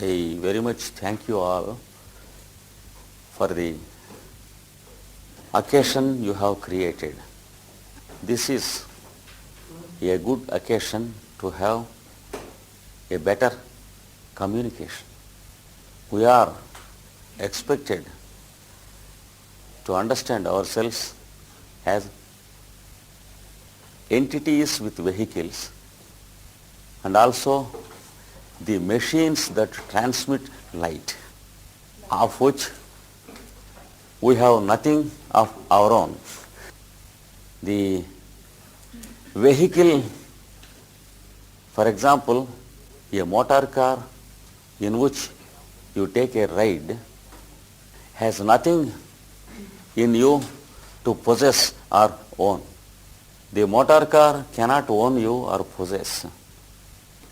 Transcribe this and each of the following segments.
I very much thank you all for the occasion you have created. This is a good occasion to have a better communication. We are expected to understand ourselves as entities with vehicles and also the machines that transmit light, of which we have nothing of our own. The vehicle, for example, a motor car in which you take a ride, has nothing in you to possess or own. The motor car cannot own you or possess.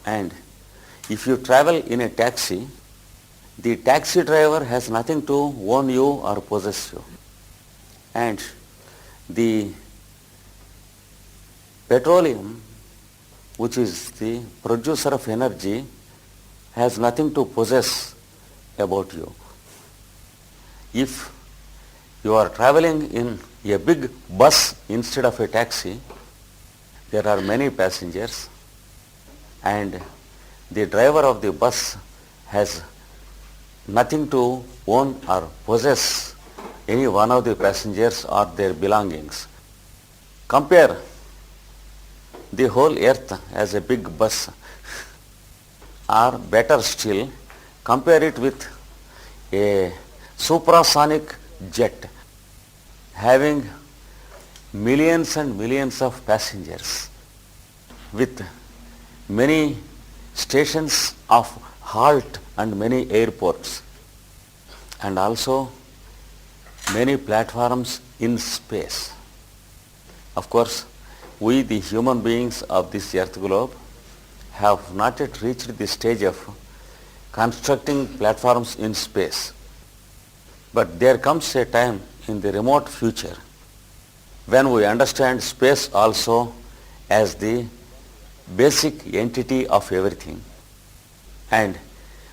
And if you travel in a taxi, the taxi driver has nothing to own you or possess you. And the petroleum, which is the producer of energy, has nothing to possess about you. If you are traveling in a big bus instead of a taxi, there are many passengers and the driver of the bus has nothing to own or possess any one of the passengers or their belongings. Compare the whole earth as a big bus, or better still, compare it with a supersonic jet having millions and millions of passengers with many stations of halt and many airports and also many platforms in space. Of course, we the human beings of this earth globe have not yet reached the stage of constructing platforms in space. But there comes a time in the remote future when we understand space also as the basic entity of everything. And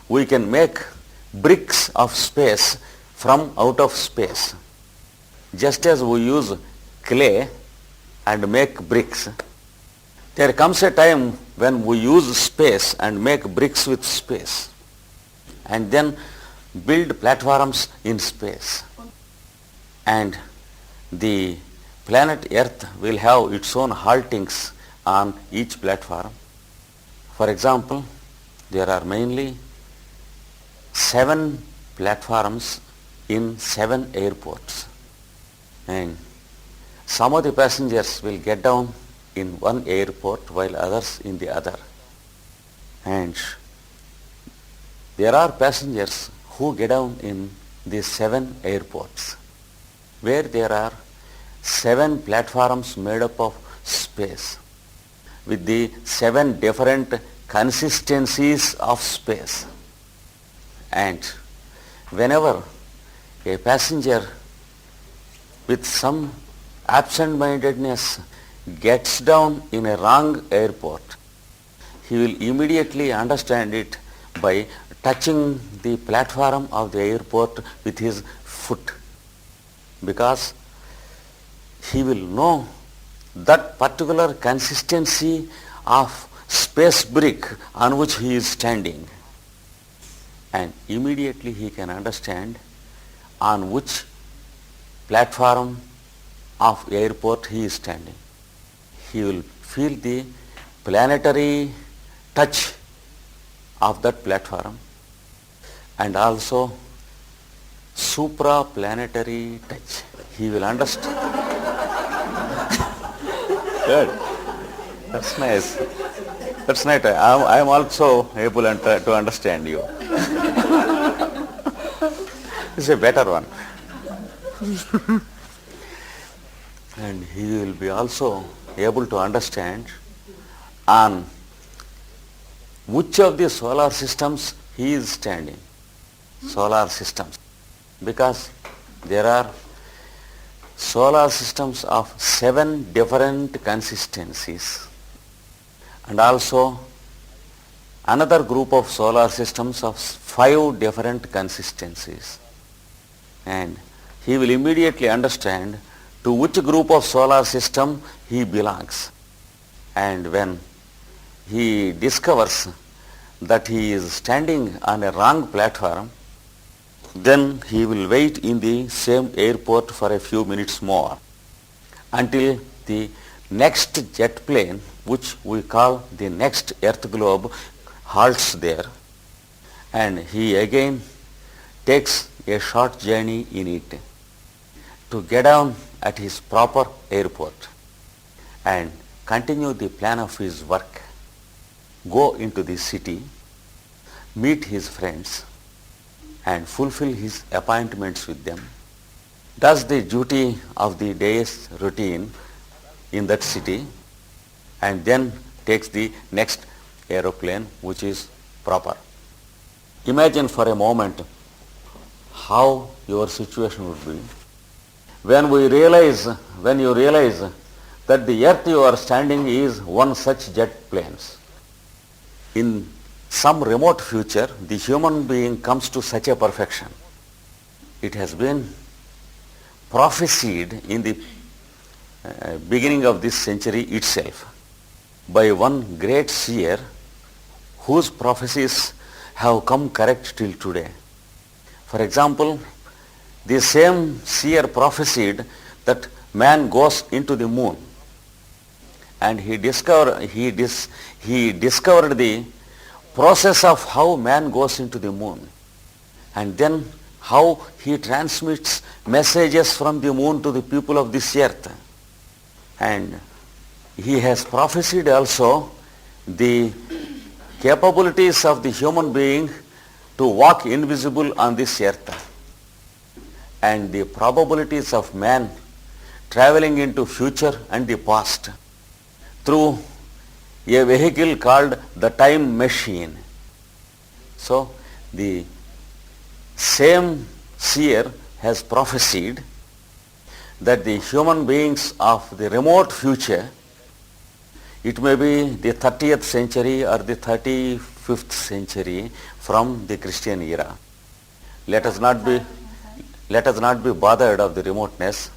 we can make bricks of space from out of space. Just as we use clay and make bricks, there comes a time when we use space and make bricks with space and then build platforms in space. And the planet Earth will have its own haltings on each platform. For example, there are mainly 7 platforms in 7 airports, and some of the passengers will get down in one airport while others in the other. And there are passengers who get down in these 7 airports where there are 7 platforms made up of space with the 7 different consistencies of space. And whenever a passenger with some absent-mindedness gets down in a wrong airport, he will immediately understand it by touching the platform of the airport with his foot, because he will know that particular consistency of space brick on which he is standing, and immediately he can understand on which platform of airport he is standing. He will feel the planetary touch of that platform and also supraplanetary touch. He will understand. Good. That's nice. That's nice. I am also able to understand you. It's a better one. And he will be also able to understand on which of the solar systems he is standing. Solar systems. Because there are solar systems of 7 different consistencies and also another group of solar systems of 5 different consistencies. And he will immediately understand to which group of solar system he belongs. And when he discovers that he is standing on a wrong platform, then he will wait in the same airport for a few minutes more until the next jet plane, which we call the next Earth globe, halts there, and he again takes a short journey in it to get down at his proper airport and continue the plan of his work, go into the city, meet his friends, and fulfill his appointments with them, does the duty of the day's routine in that city, and then takes the next aeroplane which is proper. Imagine for a moment how your situation would be when you realize that the earth you are standing is one such jet planes. In some remote future, the human being comes to such a perfection. It has been prophesied in the beginning of this century itself by one great seer whose prophecies have come correct till today. For example, the same seer prophesied that man goes into the moon, and he discovered the process of how man goes into the moon, and then how he transmits messages from the moon to the people of this earth. And he has prophesied also the capabilities of the human being to walk invisible on this earth, and the probabilities of man traveling into future and the past through a vehicle called the time machine. So the same seer has prophesied that the human beings of the remote future, it may be the 30th century or the 35th century from the Christian era. Let us not be bothered of the remoteness,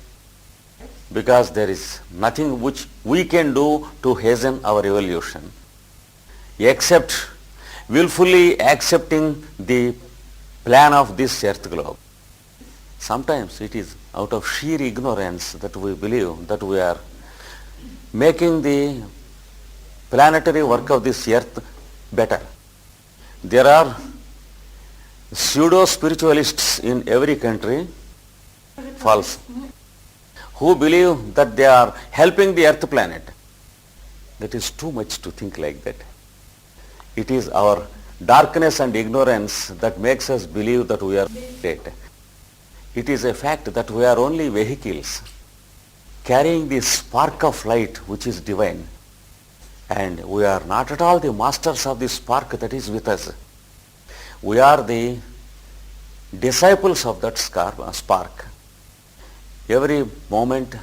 because there is nothing which we can do to hasten our evolution except willfully accepting the plan of this earth globe. Sometimes it is out of sheer ignorance that we believe that we are making the planetary work of this earth better. There are pseudo-spiritualists in every country, false, who believe that they are helping the earth planet. That is too much to think like that. It is our darkness and ignorance that makes us believe that we are great. It is a fact that we are only vehicles carrying the spark of light which is divine, and we are not at all the masters of the spark that is with us. We are the disciples of that spark, every moment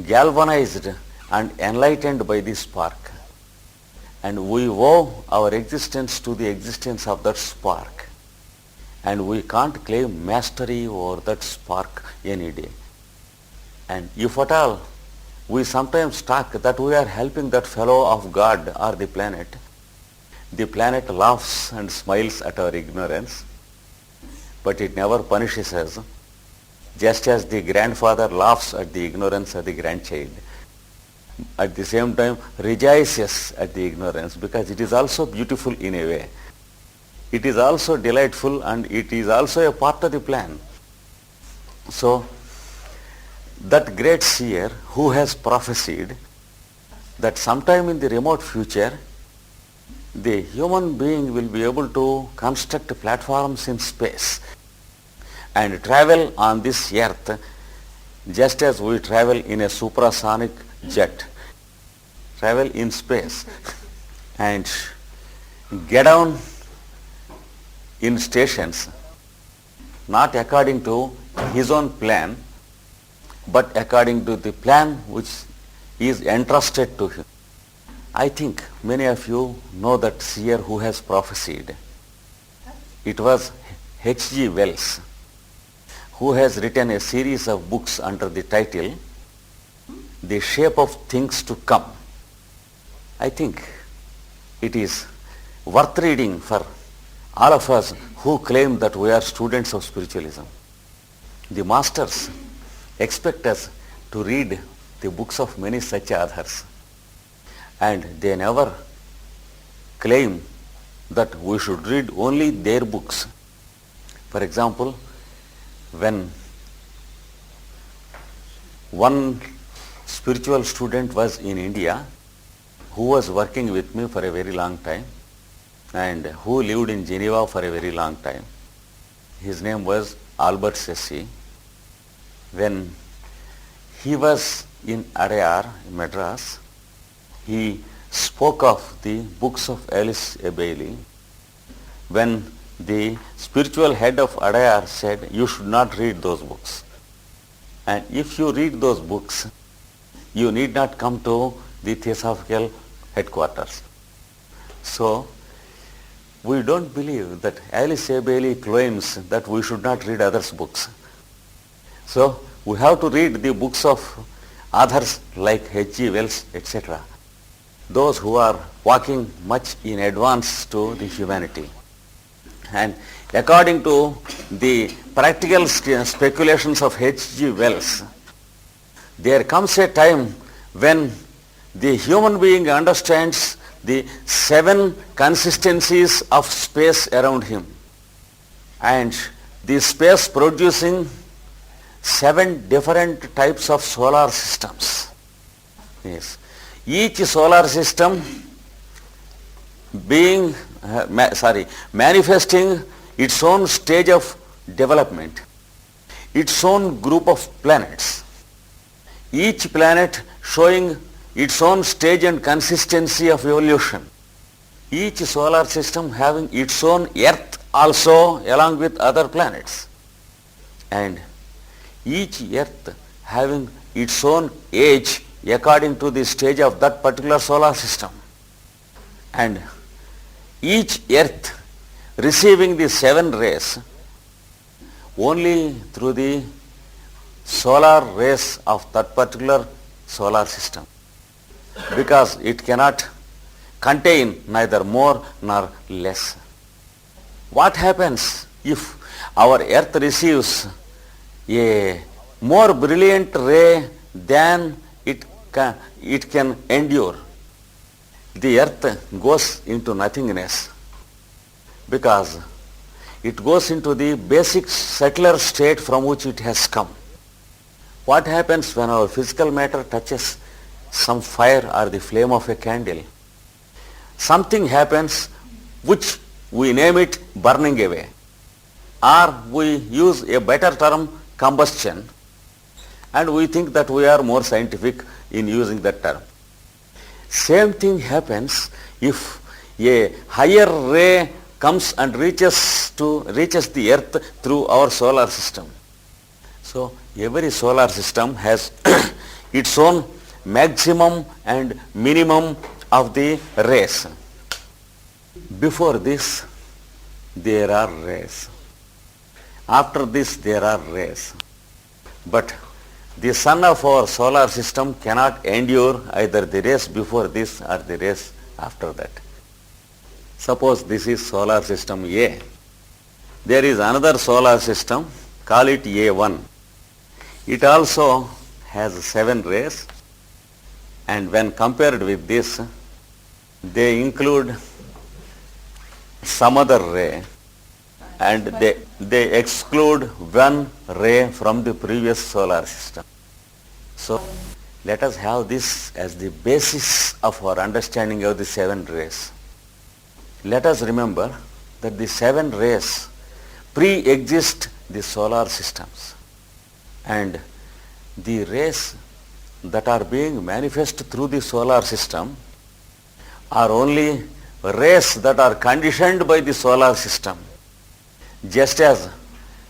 galvanized and enlightened by this spark, and we owe our existence to the existence of that spark, and we can't claim mastery over that spark any day. And if at all we sometimes talk that we are helping that fellow of God or the planet laughs and smiles at our ignorance, but it never punishes us, just as the grandfather laughs at the ignorance of the grandchild. At the same time rejoices at the ignorance, because it is also beautiful in a way. It is also delightful, and it is also a part of the plan. So that great seer who has prophesied that sometime in the remote future the human being will be able to construct platforms in space and travel on this earth just as we travel in a supersonic jet, travel in space and get down in stations, not according to his own plan, but according to the plan which is entrusted to him. I think many of you know that seer who has prophesied. It was H.G. Wells, who has written a series of books under the title The Shape of Things to Come. I think it is worth reading for all of us who claim that we are students of spiritualism. The masters expect us to read the books of many such authors, and they never claim that we should read only their books. For example, when one spiritual student was in India who was working with me for a very long time and who lived in Geneva for a very long time, his name was Albert Sessi. When he was in Adyar, Madras, he spoke of the books of Alice A. Bailey. When the spiritual head of Adyar said, you should not read those books. And if you read those books, you need not come to the Theosophical headquarters. So, we don't believe that Alice A. Bailey claims that we should not read others' books. So, we have to read the books of authors like H.G. Wells, etc. Those who are walking much in advance to the humanity. And according to the practical speculations of H.G. Wells, there comes a time when the human being understands the 7 consistencies of space around him, and the space producing 7 different types of solar systems. Yes. Each solar system being manifesting its own stage of development, its own group of planets, each planet showing its own stage and consistency of evolution, each solar system having its own earth also along with other planets, and each earth having its own age according to the stage of that particular solar system, and each earth receiving the 7 rays only through the solar rays of that particular solar system, because it cannot contain neither more nor less. What happens if our earth receives a more brilliant ray than it can endure? The earth goes into nothingness, because it goes into the basic settler state from which it has come. What happens when our physical matter touches some fire or the flame of a candle? Something happens which we name it burning away, or we use a better term, combustion, and we think that we are more scientific in using that term. Same thing happens if a higher ray comes and reaches the earth through our solar system. So every solar system has its own maximum and minimum of the rays. Before this, there are rays. After this, there are rays. But the sun of our solar system cannot endure either the rays before this or the rays after that. Suppose this is solar system A. There is another solar system, call it A1. It also has 7 rays, and when compared with this, they include some other ray, and they exclude one ray from the previous solar system. So let us have this as the basis of our understanding of the 7 rays. Let us remember that the 7 rays pre-exist the solar systems, and the rays that are being manifest through the solar system are only rays that are conditioned by the solar system, just as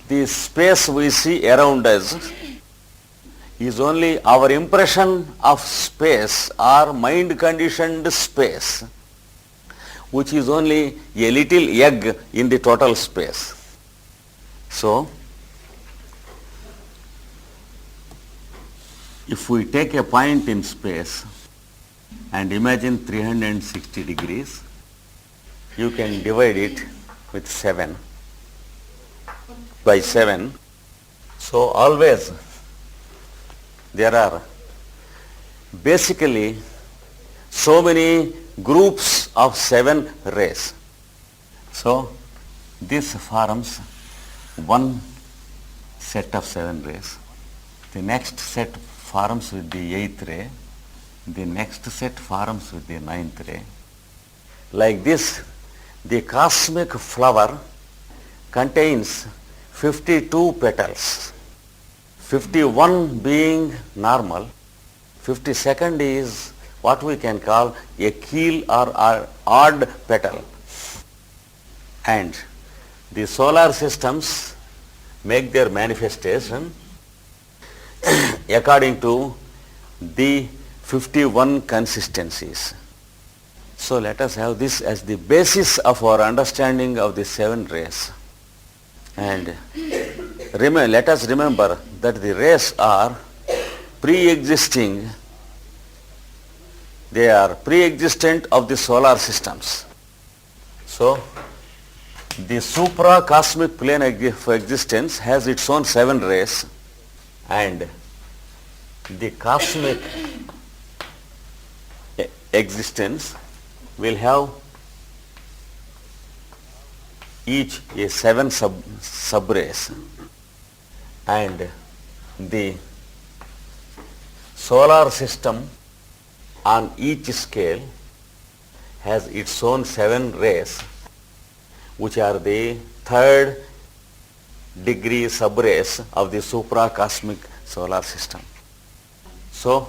the space we see around us is only our impression of space or mind conditioned space, which is only a little egg in the total space. So, if we take a point in space and imagine 360 degrees, you can divide it with 7 by 7. So, always there are basically so many groups of 7 rays. So, this forms one set of 7 rays. The next set forms with the 8th ray. The next set forms with the 9th ray. Like this, the cosmic flower contains 52 petals, 51 being normal, 52nd is what we can call a keel or odd petal. And the solar systems make their manifestation according to the 51 consistencies. So let us have this as the basis of our understanding of the 7 rays. And let us remember that the rays are pre-existing, they are pre-existent of the solar systems. So the supra-cosmic plane of existence has its own 7 rays, and the cosmic existence will have each a 7 sub-rays, and the solar system on each scale has its own 7 rays, which are the 3rd degree sub-rays of the supracosmic solar system. So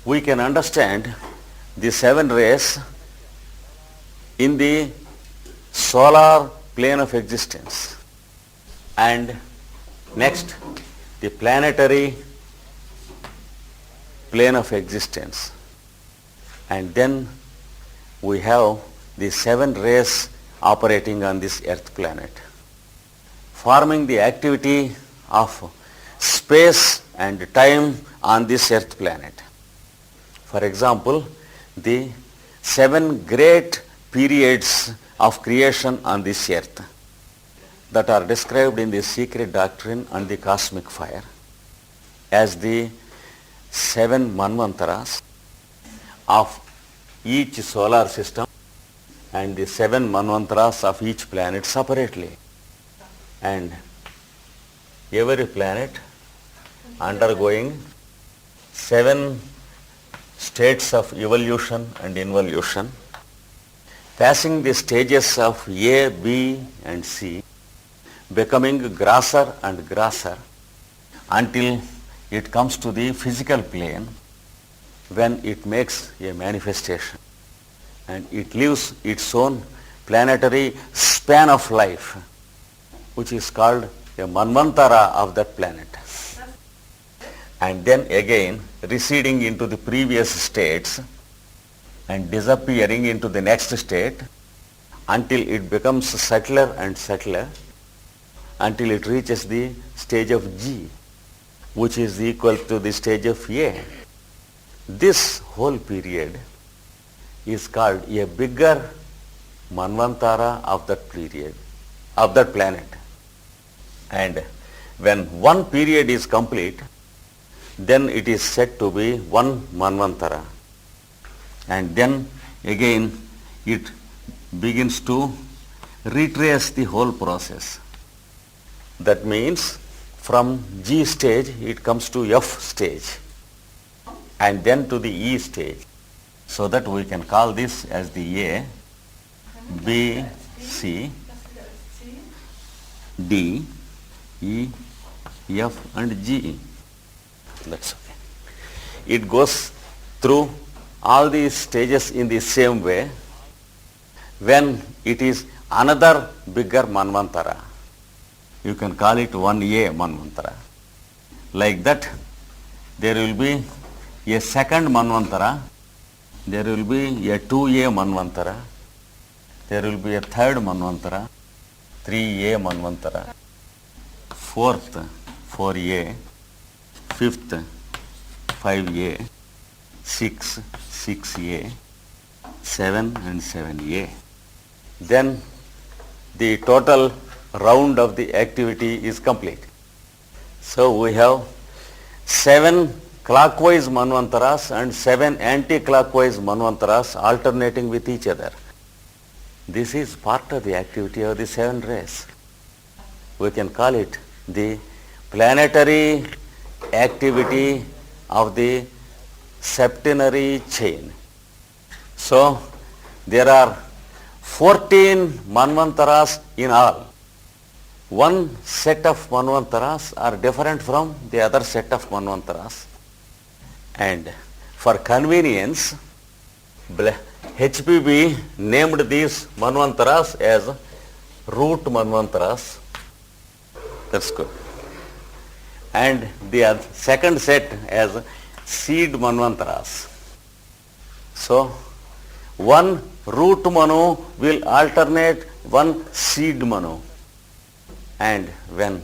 we can understand the 7 rays in the solar plane of existence, and next the planetary plane of existence, and then we have the 7 rays operating on this earth planet, forming the activity of space and time on this earth planet. For example, the 7 great periods of creation on this earth that are described in the secret doctrine and the cosmic fire as the 7 manvantaras of each solar system and the 7 manvantaras of each planet separately. And every planet undergoing 7 states of evolution and involution, passing the stages of A, B and C, becoming grosser and grosser until it comes to the physical plane, when it makes a manifestation and it lives its own planetary span of life, which is called a manvantara of that planet, and then again receding into the previous states and disappearing into the next state until it becomes subtler and subtler until it reaches the stage of G, which is equal to the stage of A. This whole period is called a bigger manvantara of that period, of that planet. And when one period is complete, then it is said to be one manvantara. And then again it begins to retrace the whole process. That means from G stage it comes to F stage and then to the E stage. So that we can call this as the A, B, C, D, E, F and G. That's okay. It goes through all these stages in the same way when it is another bigger manvantara. You can call it 1A manvantara. Like that, there will be a second Manvantara, there will be a 2A Manvantara, there will be a third Manvantara, 3A Manvantara, fourth 4A, fifth 5A, sixth 6A, 7 and 7A. Then the total round of the activity is complete. So we have 7 clockwise Manvantaras and 7 anti-clockwise Manvantaras alternating with each other. This is part of the activity of the 7 rays. We can call it the planetary activity of the septenary chain. So there are 14 Manvantaras in all. One set of Manvantaras are different from the other set of Manvantaras, and for convenience HPB named these Manvantaras as root Manvantaras. That's good. And the second set as seed Manvantaras. So one root Manu will alternate one seed Manu. And when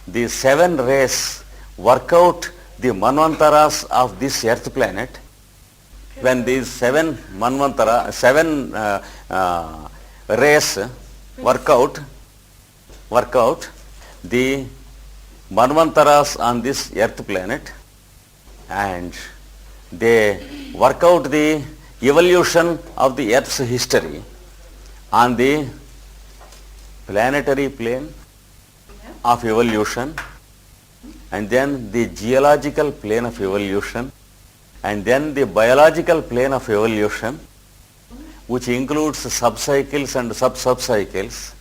the 7 rays work out the Manvantaras of this earth planet, when these 7 rays work out the Manvantaras on this earth planet, and they work out the evolution of the earth's history on the planetary plane of evolution, and then the geological plane of evolution, and then the biological plane of evolution, which includes subcycles and sub-subcycles,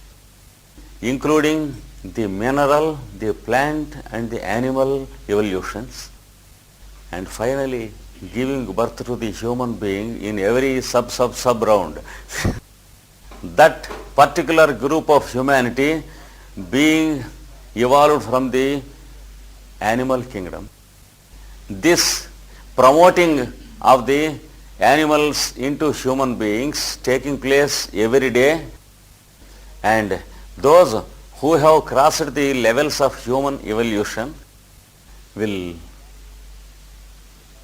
including the mineral, the plant and the animal evolutions, and finally giving birth to the human being in every sub round. That particular group of humanity being evolved from the animal kingdom. This promoting of the animals into human beings taking place every day, and those who have crossed the levels of human evolution will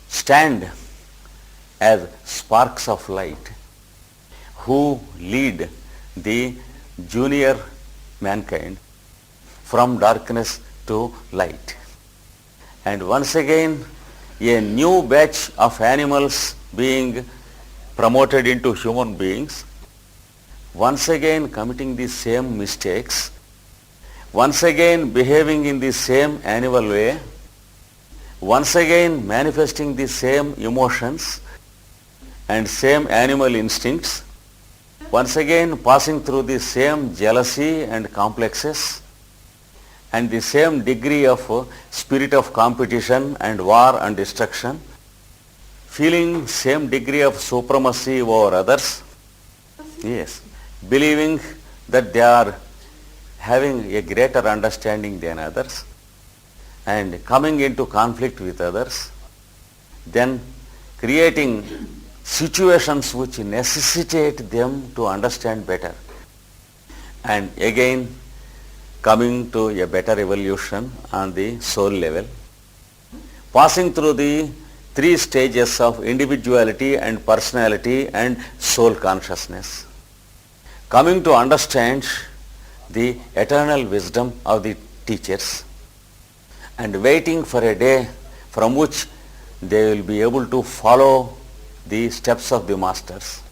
stand as sparks of light who lead the junior mankind from darkness to light. And once again a new batch of animals being promoted into human beings, once again committing the same mistakes, once again behaving in the same animal way, once again manifesting the same emotions and same animal instincts, once again passing through the same jealousy and complexes and the same degree of spirit of competition and war and destruction, feeling same degree of supremacy over others, yes, believing that they are having a greater understanding than others, and coming into conflict with others, then creating situations which necessitate them to understand better, and again coming to a better evolution on the soul level, passing through the 3 stages of individuality and personality and soul consciousness, coming to understand the eternal wisdom of the teachers, and waiting for a day from which they will be able to follow the steps of the masters.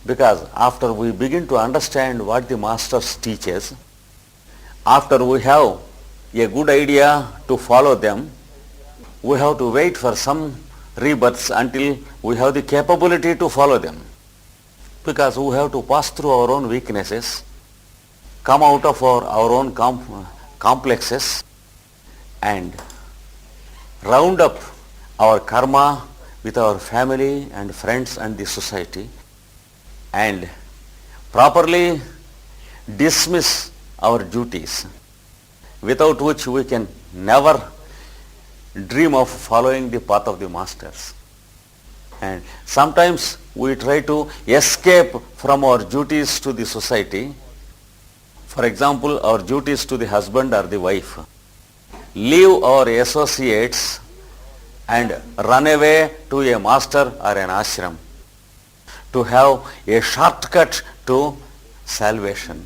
Because after we begin to understand what the masters teaches, after we have a good idea to follow them, we have to wait for some rebirths until we have the capability to follow them. Because we have to pass through our own weaknesses, come out of our own complexes, and round up our karma with our family and friends and the society, and properly dismiss our duties, without which we can never dream of following the path of the masters. And sometimes we try to escape from our duties to the society. For example, our duties to the husband or the wife. Leave our associates and run away to a master or an ashram to have a shortcut to salvation,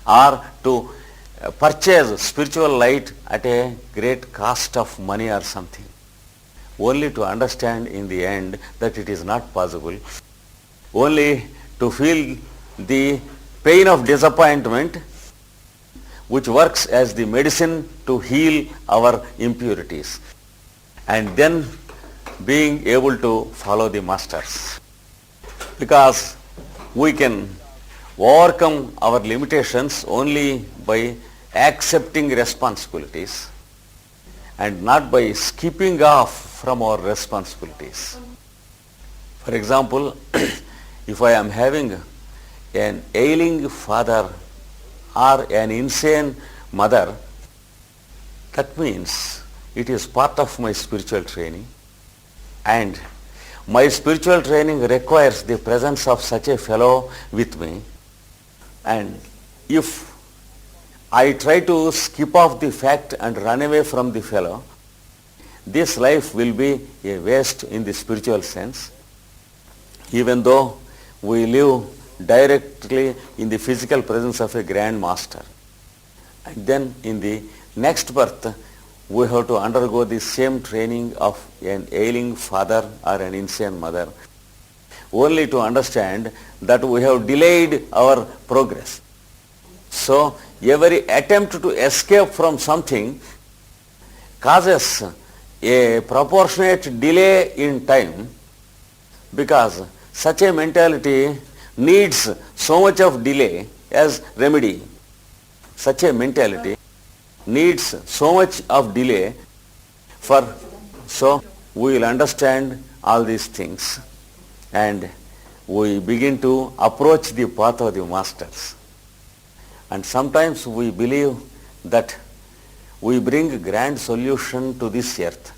or to purchase spiritual light at a great cost of money or something, only to understand in the end that it is not possible, only to feel the pain of disappointment which works as the medicine to heal our impurities, and then being able to follow the masters. Because we can overcome our limitations only by accepting responsibilities and not by skipping off from our responsibilities. For example, if I am having an ailing father or an insane mother, that means it is part of my spiritual training, and my spiritual training requires the presence of such a fellow with me. And if I try to skip off the fact and run away from the fellow, this life will be a waste in the spiritual sense, even though we live directly in the physical presence of a grand master. And then in the next birth, we have to undergo the same training of an ailing father or an insane mother, only to understand that we have delayed our progress. So every attempt to escape from something causes a proportionate delay in time, because such a mentality needs so much of delay as remedy. Such a mentality needs so much of delay so we will understand all these things and we begin to approach the path of the masters. And sometimes we believe that we bring grand solution to this earth.